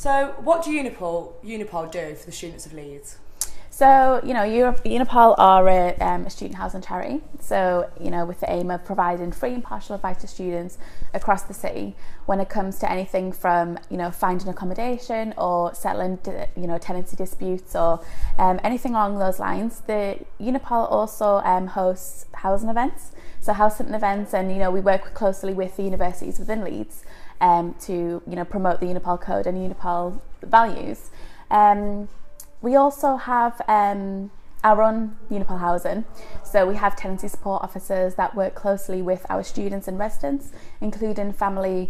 So what do Unipol do for the students of Leeds? So, Unipol are a student housing charity. So, with the aim of providing free and partial advice to students across the city when it comes to anything from, finding accommodation or settling, tenancy disputes or anything along those lines. The Unipol also hosts housing events, so house hunting events, and, we work closely with the universities within Leeds to, promote the Unipol code and Unipol values. We also have our own Unipol housing, so we have tenancy support officers that work closely with our students and residents, including families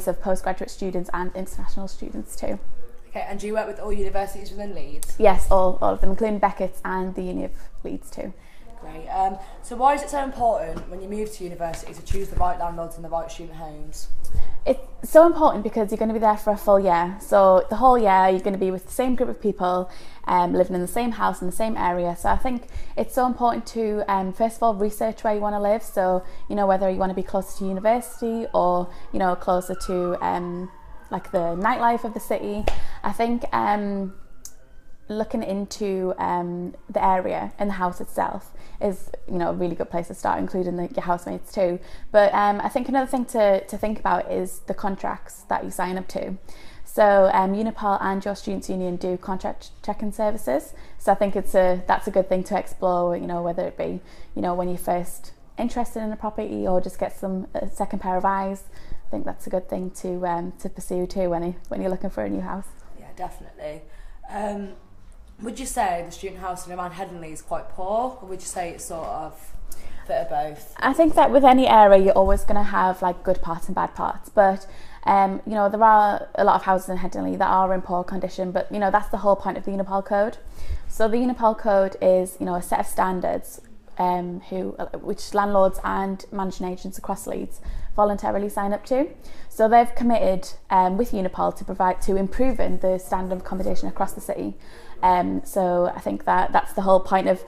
of postgraduate students and international students too. Okay, and do you work with all universities within Leeds? Yes, all of them, including Beckett's and the Uni of Leeds too. Great. So why is it so important when you move to university to choose the right landlords and the right student homes? It's so important because you're going to be there for a full year. So the whole year you're going to be with the same group of people, living in the same house in the same area. So I think it's so important to first of all research where you want to live. So whether you want to be closer to university or closer to like the nightlife of the city. I think looking into the area and the house itself is a really good place to start, including your housemates too. But I think another thing to think about is the contracts that you sign up to. So Unipol and your Students' Union do contract checking services. So I think that's a good thing to explore, whether it be when you're first interested in a property or just get a second pair of eyes. I think that's a good thing to pursue too when you're looking for a new house. Yeah, definitely. Would you say the student housing around Headingley is quite poor, or would you say it's sort of a bit of both? I think that with any area you're always going to have like good parts and bad parts, but there are a lot of houses in Headingley that are in poor condition, but that's the whole point of the Unipol code. So the Unipol code is a set of standards which landlords and managing agents across Leeds voluntarily sign up to. So they've committed with Unipol to improving the standard of accommodation across the city. So I think that's the whole point of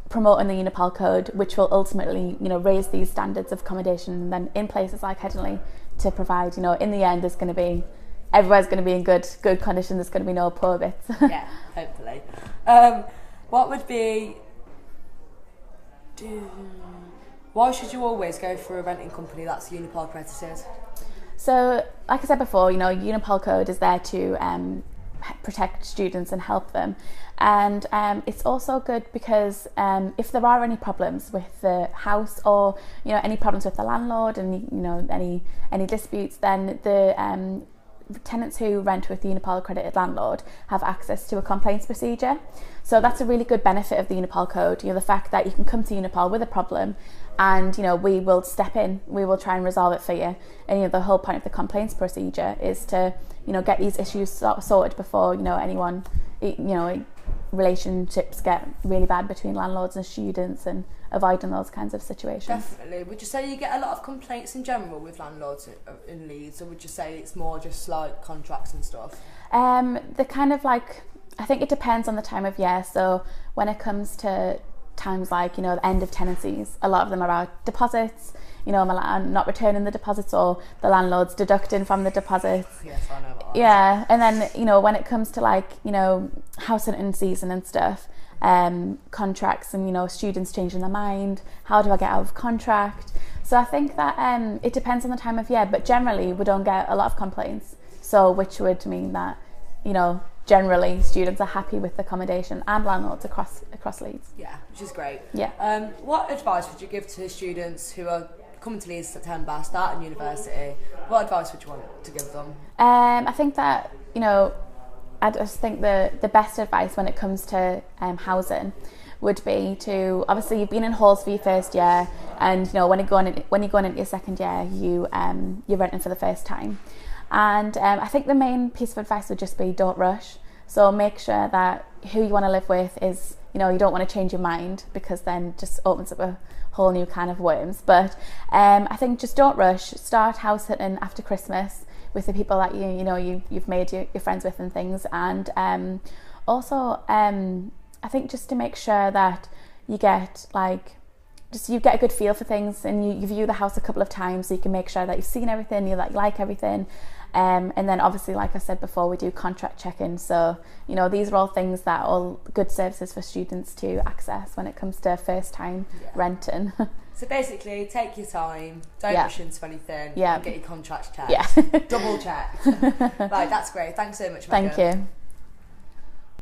promoting the Unipol code, which will ultimately raise these standards of accommodation, and then in places like Headingley to provide in the end everywhere's going to be in good condition. There's going to be no poor bits. Yeah, hopefully. What would be why should you always go for a renting company that's Unipol accredited? So, like I said before, Unipol code is there to protect students and help them, and it's also good because if there are any problems with the house or any problems with the landlord and any disputes, then the tenants who rent with the Unipol accredited landlord have access to a complaints procedure. So that's a really good benefit of the Unipol code, the fact that you can come to Unipol with a problem and we will step in, we will try and resolve it for you. And the whole point of the complaints procedure is to get these issues sorted before anyone relationships get really bad between landlords and students, and avoiding those kinds of situations. Definitely. Would you say you get a lot of complaints in general with landlords in Leeds, or would you say it's more just like contracts and stuff? The kind of I think it depends on the time of year. So when it comes to times like the end of tenancies, a lot of them are about deposits, not returning the deposits or the landlord's deducting from the deposits. Yes, I know about that. Yeah, and then when it comes to house hunting season and stuff, contracts and students changing their mind, how do I get out of contract? So I think that it depends on the time of year, but generally we don't get a lot of complaints, so which would mean that generally students are happy with accommodation and landlords across Leeds. Yeah, which is great. Yeah. What advice would you give to students who are coming to Leeds in September, starting university? What advice would you want to give them? I think that I just think the best advice when it comes to housing would be to, obviously you've been in halls for your first year, and when you're going into your second year, you're renting for the first time. And I think the main piece of advice would just be don't rush. So make sure that who you want to live with is, you don't want to change your mind, because then just opens up a whole new kind of worms. But I think just don't rush. Start house hunting after Christmas with the people that you've made your friends with and things. And also I think just to make sure that you get just you get a good feel for things, and you view the house a couple of times so you can make sure that you've seen everything, you like everything. And then obviously, like I said before, we do contract check-in. So, you know, these are all things that are all good services for students to access when it comes to first time renting. So basically, take your time, don't rush into anything, and get your contracts checked. Double checked. Right, that's great. Thanks so much, Megan. Thank you.